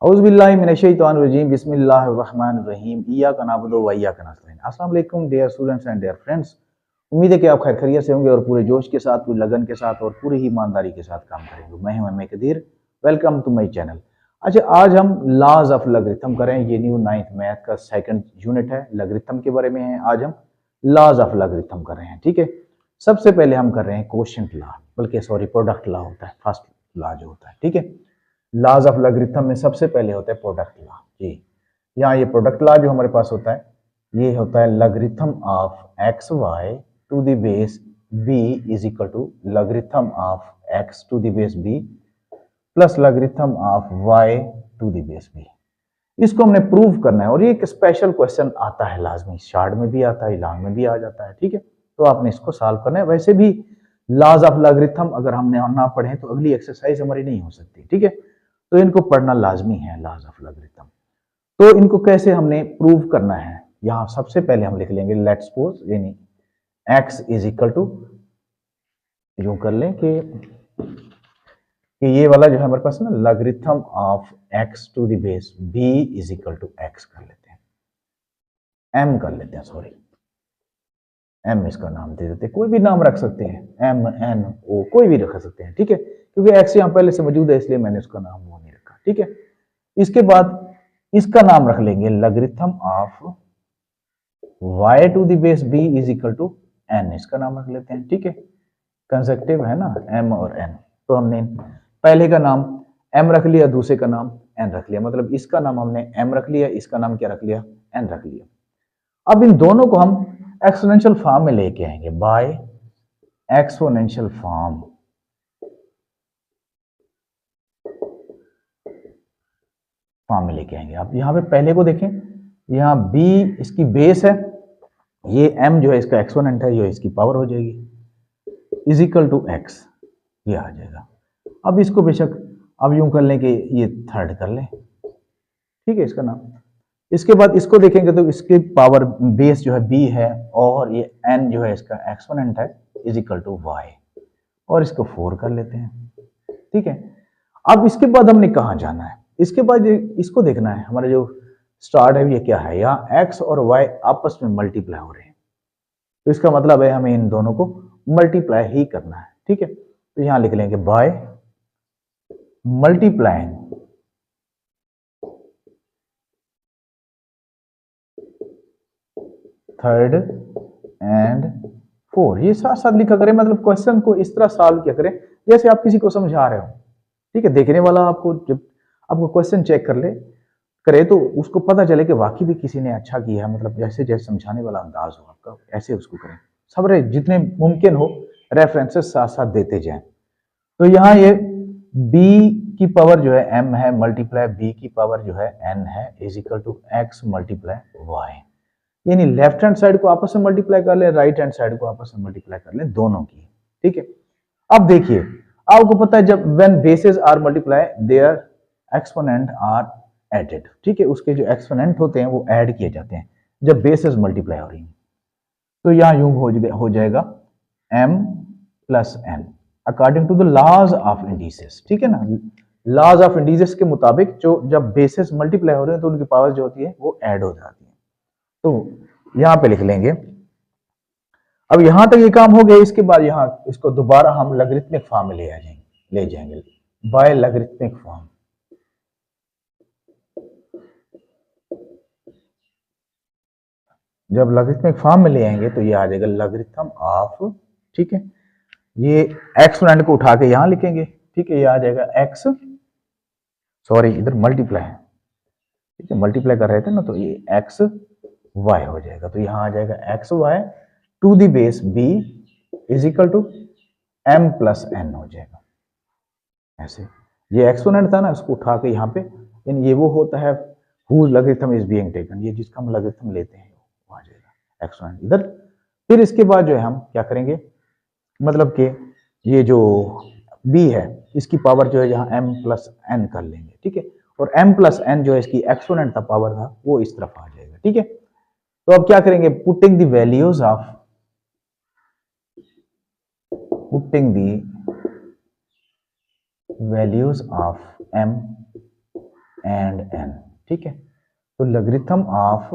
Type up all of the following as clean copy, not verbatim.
औज़ुबिल्लाहिमिनश्शैतानिर्रजीम बिस्मिल्लाहिर्रहमानिर्रहीम इय्याका नअबुदु व इय्याका नस्तईन। अस्सलाम वालेकुम dear students and dear friends. उम्मीद है कि आप खैर खैरियत से होंगे और पूरे जोश के साथ, पूरी लगन के साथ और पूरी ही ईमानदारी के साथ काम करेंगे। मैं हूं M Qadir, welcome to my channel. अच्छा, आज हम लॉज ऑफ लॉगरिथम करें। ये न्यू 9th मैथ का सेकंड यूनिट है, लॉगरिथम के बारे में है। आज हम लॉज ऑफ लॉगरिथम कर रहे हैं, ठीक है। सबसे पहले हम कर रहे हैं कोशेंट लॉ, बल्कि सॉरी प्रोडक्ट लॉ होता है, फर्स्ट लॉ जो होता है, ठीक है। लॉज ऑफ लॉगरिथम में सबसे पहले होता है प्रोडक्ट लॉ जी। यहाँ ये प्रोडक्ट लॉ जो हमारे पास होता है, ये होता है logarithm of x y to the base b is equal to logarithm of x to the base b plus logarithm of y to the base b. इसको हमने प्रूव करना है और ये एक स्पेशल क्वेश्चन आता है, लाजमी शॉर्ट में भी आता है, लॉन्ग में भी आ जाता है, ठीक है। तो आपने इसको सॉल्व करना है। वैसे भी लॉज ऑफ लॉगरिथम अगर हमने ना पढ़े तो अगली एक्सरसाइज हमारी नहीं हो सकती, ठीक है। तो इनको पढ़ना लाजमी है, लॉज ऑफ लॉगरिथम। तो इनको कैसे हमने प्रूव करना है, यहां सबसे पहले हम लिख लेंगे लेट्स सपोज, यानी x इज इक्वल टू, यूं कर लें कि ये वाला जो है हमारे पास ना logarithm of x to the base b is equal to x कर लेते हैं, m कर लेते हैं, सॉरी m इसका नाम दे देते हैं, कोई भी नाम रख सकते हैं, m n o कोई भी रख सकते हैं, ठीक है। क्योंकि x यहाँ पहले से मौजूद है इसलिए मैंने उसका नाम वो नहीं रखा, ठीक है। इसके बाद इसका नाम रख लेंगे logarithm of y to the base b is equal to n, इसका नाम रख लेते हैं, ठीक है। कंसेक्टिव है ना m और n, तो हमने पहले का नाम m रख लिया, दूसरे का नाम n रख लिया, मतलब इसका नाम हमने m रख लिया, इसका नाम क्या रख लिया, n रख लिया। अब इन दोनों को हम एक्सपोनेंशियल फॉर्म में लेके आएंगे, बाय एक्सपोनेंशियल फॉर्म में लेके आएंगे। आप यहाँ पे पहले को देखें, यहाँ b इसकी बेस है, ये m जो है इसका एक्सपोनेंट है, ये इसकी पावर हो जाएगी, इज इक्वल टू x, ये आ जाएगा। अब इसको बेशक अब यूं कर लें कि ये थर्ड कर लें, ठीक है, इसका नाम। इसके बाद इसको देखेंगे तो इसकी पावर बेस जो है b है और ये n जो है इसका एक्सपोनेंट है, इज इक्वल टू y, और इसको 4 कर लेते हैं, ठीक है। अब इसके बाद हमने कहाँ जाना है, इसके बाद इसको देखना है, हमारा जो स्टार्ट है ये क्या है, यहाँ x और y आपस में मल्टीप्लाई हो रहे हैं, तो इसका मतलब है हमें इन दोनों को मल्टीप्लाई ही करना है, ठीक है। तो यहां लिख लेंगे by multiplying third and four, ये साथ साथ लिखा करें, मतलब क्वेश्चन को इस तरह सॉल्व किया करें जैसे आप किसी को समझा रहे हो, ठीक है। देखने वाला आपको जब आपको क्वेश्चन चेक कर ले करे तो उसको पता चले कि वाकई भी किसी ने अच्छा किया है, मतलब जैसे जैसे समझाने वाला अंदाज हो आपका, ऐसे उसको करें। सब जितने मुमकिन हो रेफरेंसेस साथ साथ देते जाएं। तो यहाँ ये b की पावर जो है m है, मल्टीप्लाई b की पावर जो है n है, is equal to x multiply y, यानी लेफ्ट हैंड साइड को आपस में मल्टीप्लाई कर लें, राइट हैंड साइड को आपस में मल्टीप्लाई कर लें, दोनों की, ठीक है। अब देखिए, आपको पता है जब when bases are multiply their exponent are added, ठीक है, उसके जो एक्सपोनेंट होते हैं वो ऐड किए जाते हैं जब बेसेस मल्टीप्लाई हो रही हैं। तो यहां यूं हो जाएगा m plus n according to the laws of indices, ठीक है ना। लॉज ऑफ इंडिसेस के मुताबिक जो जब बेसेस मल्टीप्लाई हो रहे हैं तो उनकी पावर जो होती है वो ऐड हो जाती है। तो यहां पे लिख लेंगे। अब यहां तक ये काम हो गया, इसके बाद यहां इसको दोबारा हम लॉगरिथमिक फॉर्म में ले जाएंगे बाय लॉगरिथमिक फॉर्म। जब लॉगरिथमिक फॉर्म में ले आएंगे तो ये आ जाएगा लॉगरिथम ऑफ, ठीक है, ये एक्सपोनेंट को उठा के यहां लिखेंगे, ठीक है, ये आ जाएगा x, सॉरी इधर मल्टीप्लाई है, ठीक है, मल्टीप्लाई कर रहे थे ना, तो ये x y हो जाएगा। तो यहां आ जाएगा x y to the base b is equal to m plus n हो जाएगा। ऐसे ये एक्सपोनेंट था ना, इसको उठा के यहाँ पे, यानी ये वो होता है whose logarithm is being taken, ये जिसका हम logarithm लेते हैं वो आ जाएगा एक्सपोनेंट इधर। फिर इसके बाद जो है हम क्या करेंगे, मतलब कि ये जो b है इसकी पावर जो है यहाँ m प्लस n कर लेंगे, ठीक है, और m प्लस n जो है इसकी एक्सपोनेंट था, पावर था, वो इस तरफ आ जाएगा, ठीक है। तो अब क्या करेंगे, putting the values of m and n, ठीक है। तो logarithm of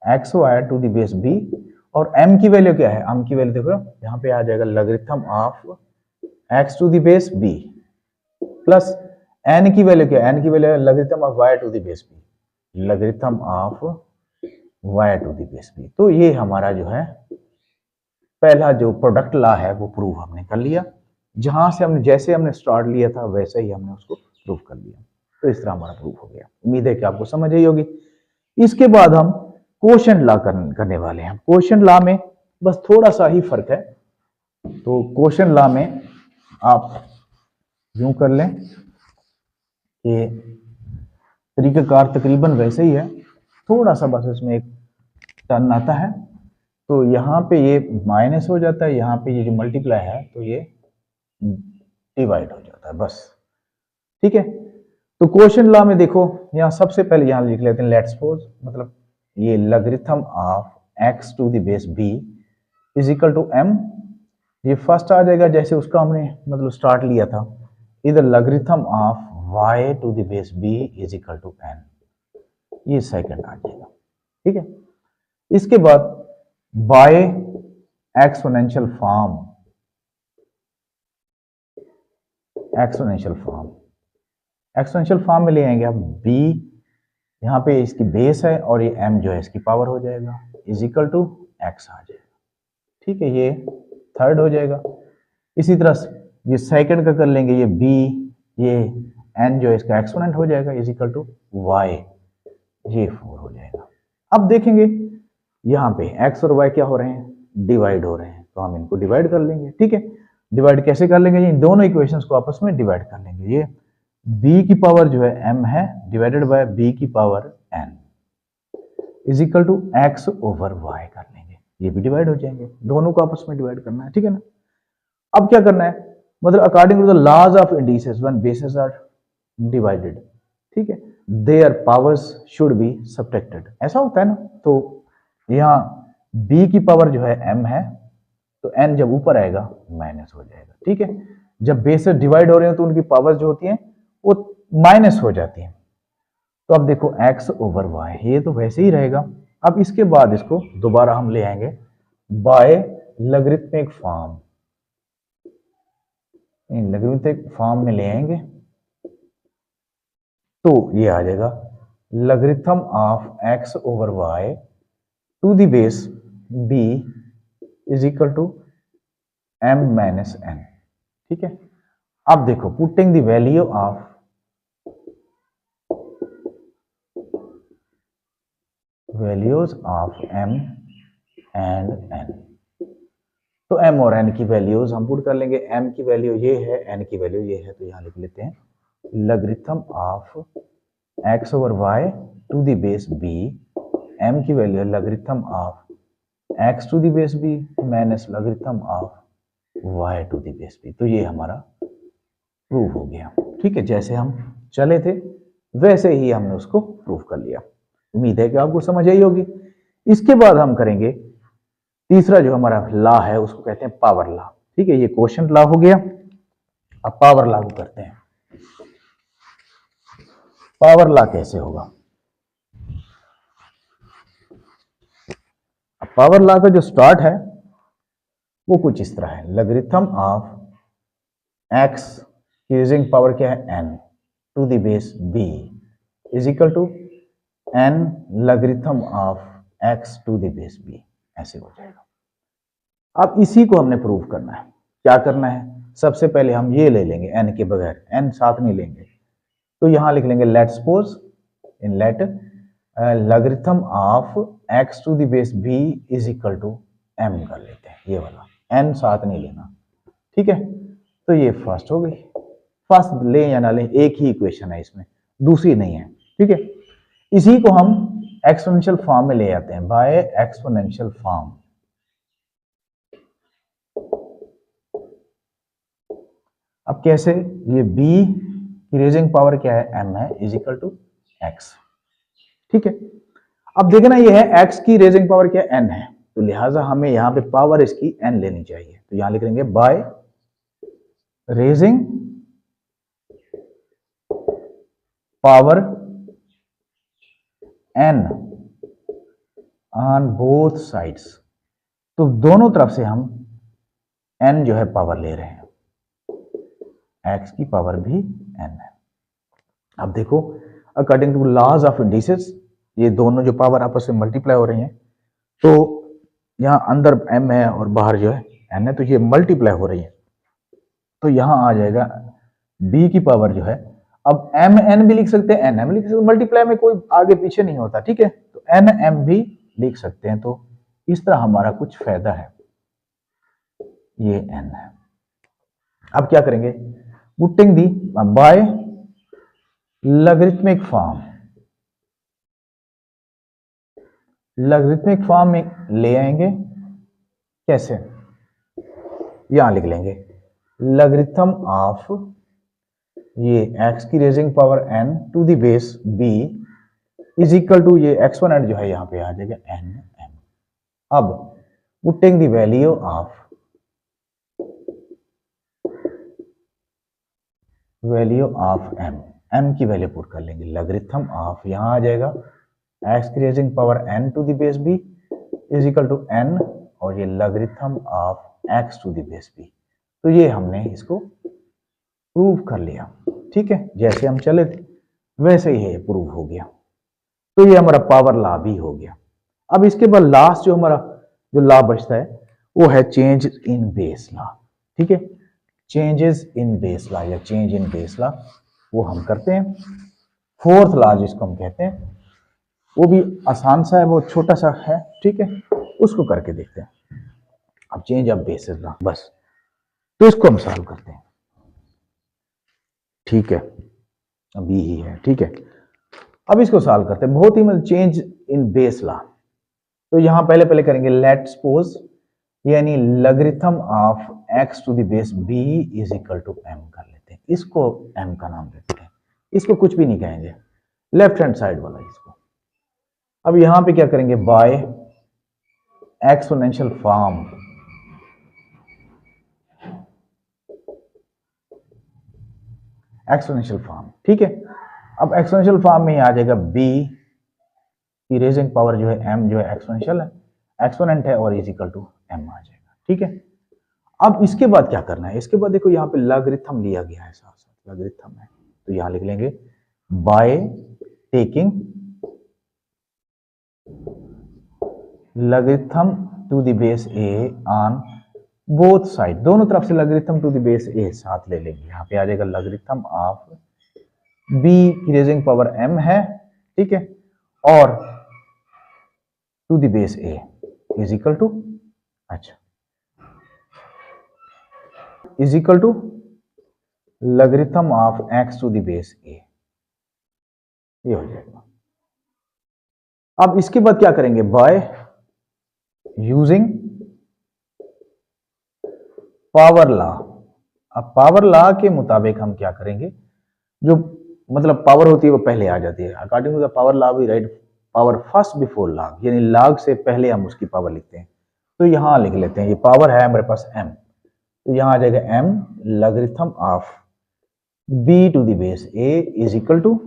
x y to the base b, और m की वैल्यू क्या है, m की वैल्यू देखो यहाँ पे आ जाएगा logarithm of x to the base b plus n की वैल्यू क्या है, n की वैल्यू है logarithm of y to the base b, logarithm of y to the base b। तो ये हमारा जो है पहला जो प्रोडक्ट लॉ है वो प्रूव हमने कर लिया। जहां से हमने जैसे हमने स्टार्ट लिया था वैसे ही हमने उसको प्रूव कर लिया। तो इस तरह हमारा प्रूव हो गया। उम्मीद है कि आपको समझ आई होगी। इसके बाद हम क्वोशंट लॉ करने वाले हैं। क्वोशंट लॉ में बस थोड़ा सा ही फर्क है। तो क्वोशंट लॉ में आप यूं कर लें कि तरीकाकार तकरीबन वैसे ही है, थोड़ा सा बस इसमें एक टर्न आता है। तो यहाँ पे ये माइनस हो जाता है, यहाँ पे ये जो मल्टीप्लाई है तो ये डिवाइड हो जाता है, बस, ठीक है। तो क्वोशंट लॉ में देखो, यहाँ सबसे पहले यहाँ लिख लेते हैं लेट्स सपोज, मतलब ये logarithm of x to the base b is equal to m, ये फर्स्ट आ जाएगा जैसे उसका हमने मतलब स्टार्ट लिया था। इधर logarithm of y to the base b is equal to n, ये सेकंड आ जाएगा, ठीक है। इसके बाद by exponential form, exponential form में ले आएंगे हम b, यहाँ पे इसकी बेस है और ये m जो है इसकी पावर हो जाएगा, इज इक्वल टू x आ जाएगा, ठीक है। ये थर्ड हो जाएगा। इसी तरह ये सेकंड का कर लेंगे, ये b, ये n जो है इसका एक्सपोनेंट हो जाएगा, इज इक्वल टू y, ये 4 हो जाएगा। अब देखेंगे यहाँ पे x और y क्या हो रहे हैं, डिवाइड हो रहे हैं, तो हम इनको डिवाइड कर लेंगे, ठीक है। डिवाइड कैसे कर लेंगे, इन दोनों इक्वेशंस को आपस में डिवाइड कर लेंगे। ये b की पावर जो है m है डिवाइडेड बाय b की power n is equal to x over y कर लेंगे, ये भी डिवाइड हो जाएंगे, दोनों को आपस में डिवाइड करना है, ठीक है ना। अब क्या करना है, मतलब according to the laws of indices when bases are divided, ठीक है, their powers should be subtracted, ऐसा होता है ना। तो यहाँ b की पावर जो है m है, तो n जब ऊपर आएगा माइनस हो जाएगा, ठीक है। जब बेसेस डिवाइड हो रहे हैं तो उनकी पावर्स जो होती हैं वो माइनस हो जाती हैं। तो अब देखो x ओवर y, ये तो वैसे ही रहेगा। अब इसके बाद इसको दोबारा हम ले आएंगे by logarithmic form, logarithmic form में ले आएंगे, तो ये आ जाएगा logarithm of x over y to the base b is equal to m minus n, ठीक है। अब देखो putting the value of values of m and n, तो m और n की वैल्यूज हम पुट कर लेंगे। m की वैल्यू ये है, n की वैल्यू ये है, तो यहां लिख लेते हैं logarithm of x over y to the base b, m की value logarithm of x to the base b minus logarithm of y to the base b। तो ये हमारा प्रूव हो गया, ठीक है। जैसे हम चले थे वैसे ही हमने उसको प्रूव कर लिया। उम्मीद है कि आपको समझ आई होगी। इसके बाद हम करेंगे तीसरा जो हमारा लॉ है, उसको कहते हैं पावर लॉ, ठीक है। ये क्वोशंट लॉ हो गया। अब पावर लागू करते हैं। पावर लॉ कैसे होगा, अब पावर लॉ का जो स्टार्ट है वो कुछ इस तरह है, लॉगरिथम ऑफ x की रेजिंग पावर क्या है n to the base b is equal to n logarithm of x to the base b, ऐसे हो जाएगा। अब इसी को हमने प्रूव करना है। क्या करना है, सबसे पहले हम ये ले लेंगे n के बगैर, n साथ नहीं लेंगे, तो यहां लिख लेंगे let suppose in let logarithm of x to the base b is equal to m कर लेते हैं, ये वाला n साथ नहीं लेना, ठीक है। तो ये फर्स्ट हो गई, फर्स्ट ले या ना ले एक ही इक्वेशन है इसमें, दूसरी नहीं है, ठीक है। इसी को हम एक्सपोनेंशियल फॉर्म में ले आते हैं, बाय एक्सपोनेंशियल फॉर्म। अब कैसे, ये b की रेजिंग पावर क्या है m है इज इक्वल टू x, ठीक है। अब देखना ये है x की रेजिंग पावर क्या n है, तो लिहाजा हमें यहां पे पावर इसकी n लेनी चाहिए, तो यहां लिख लेंगे by raising power n on both sides, तो दोनों तरफ से हम n जो है पावर ले रहे हैं, x की पावर भी n है। अब देखो according to laws of indices ये दोनों जो पावर आपस में मल्टीप्लाई हो रही हैं, तो यहाँ अंदर m है और बाहर जो है n है, तो ये मल्टीप्लाई हो रही है, तो यहाँ आ जाएगा b की पावर जो है, अब m n भी लिख सकते हैं, n m लिख सकते हैं, मल्टीप्लाई में कोई आगे पीछे नहीं होता, ठीक है, तो n m भी लिख सकते हैं। तो इस तरह हमारा कुछ फायदा है, ये n है। अब क्या करेंगे, putting the by logarithmic form, logarithmic form में ले आएंगे, कैसे, यहां लिख लेंगे लॉगरिथम ऑफ ये x की raising power n to the base b is equal to ये एक्सपोनेंट जो है यहां पे आ जाएगा n m। अब putting the value of m की वैल्यू पुट कर लेंगे, लॉगरिथम ऑफ यहां आ जाएगा x की raising power n to the base b is equal to n और ये logarithm of x to the base b। तो ये हमने इसको प्रूव कर लिया, ठीक है, जैसे हम चले थे वैसे ही प्रूव हो गया। तो ये हमारा पावर लॉ भी हो गया। अब इसके बाद लास्ट जो हमारा जो लॉ बचता है वो है चेंज इन बेस लॉ, ठीक है, चेंजेस इन बेस लॉ या चेंज इन बेस लॉ वो हम करते हैं। फोर्थ लॉ जिसको हम कहते हैं, वो भी आसान सा है, वो छोटा सा है, ठीक है, उसको करके देखते हैं। अब चेंज ऑफ बेसिस लॉ, बस तो इसको हम सॉल्व करते हैं, ठीक है, अभी ही है, ठीक है। अब इसको सॉल्व करते हैं, बहुत ही मतलब चेंज इन बेस लॉ। तो यहां पहले करेंगे लेट सपोज यानी logarithm of x to the base b is equal to m कर लेते हैं, इसको m का नाम देते हैं, इसको कुछ भी नहीं कहेंगे, लेफ्ट हैंड साइड वाला इसको। अब यहां पे क्या करेंगे, by exponential form, exponential form, ठीक है। अब एक्सपोनेंशियल फॉर्म में आ जाएगा b की रेजिंग पावर जो है m जो है एक्सपोनेंशियल है, एक्सपोनेंट है और इज इक्वल टू m आ जाएगा, ठीक है। अब इसके बाद क्या करना है, इसके बाद देखो यहाँ पे लॉगरिथम लिया गया है, साथ साथ लॉगरिथम है, तो यहां लिख लेंगे by taking logarithm to the base a on both side, दोनों तरफ से logarithm to the base a साथ ले लेंगे, यहाँ पे आ जाएगा लॉगरिथम ऑफ b की रेजिंग पावर m है, ठीक है, और to the base a is equal to, अच्छा, is equal to logarithm of x to the base a, ये हो जाएगा। अब इसके बाद क्या करेंगे, बाय यूजिंग पावर लॉ। अब पावर लॉ के मुताबिक हम क्या करेंगे, जो मतलब पावर होती है वो पहले आ जाती है, according to the power law we write power first before log, यानी लॉग से पहले हम उसकी पावर लिखते हैं। तो यहां लिख लेते हैं, ये पावर है हमारे पास m, तो यहां आ जाएगा m logarithm of b to the base a is equal to,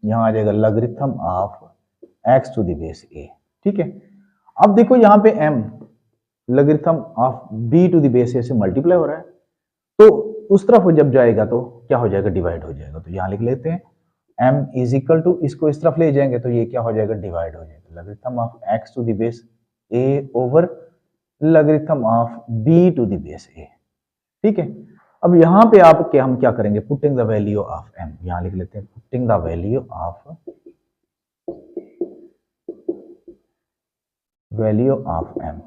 यहां आ जाएगा logarithm of x to the base a, ठीक है। अब देखो यहाँ पे m logarithm of b to the base a से मल्टीप्लाई हो रहा है, तो उस तरफ जब जाएगा तो क्या हो जाएगा, डिवाइड हो जाएगा, तो यहां लिख लेते हैं m इज इक्वल टू, इसको इस तरफ ले जाएंगे तो ये क्या हो जाएगा, डिवाइड हो जाएगा, logarithm of x to the base a over logarithm of b to the base a, ठीक है। अब यहां पे आप हम क्या करेंगे, putting the value of m, यहां लिख लेते हैं putting the value of m,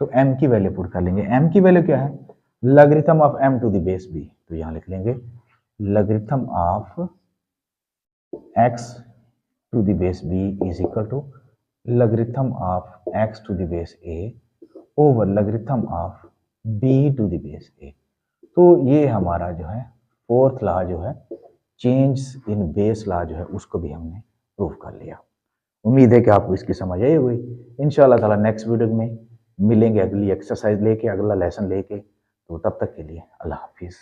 तो m की वैल्यू पुट कर लेंगे, m की वैल्यू क्या है, logarithm of m to the base b, तो यहां लिख लेंगे logarithm of x to the base b is equal to logarithm of x to the base a over logarithm of b to the base a। तो ये हमारा जो है fourth law जो है चेंज इन बेस लॉ जो है उसको भी हमने प्रूव कर लिया। उम्मीद है कि आपको इसकी समझ आई होगी। इंशाल्लाह ताला नेक्स्ट वीडियो में मिलेंगे अगली एक्सरसाइज लेके, अगला लेसन लेके, तो तब तक के लिए अल्लाह हाफिज़।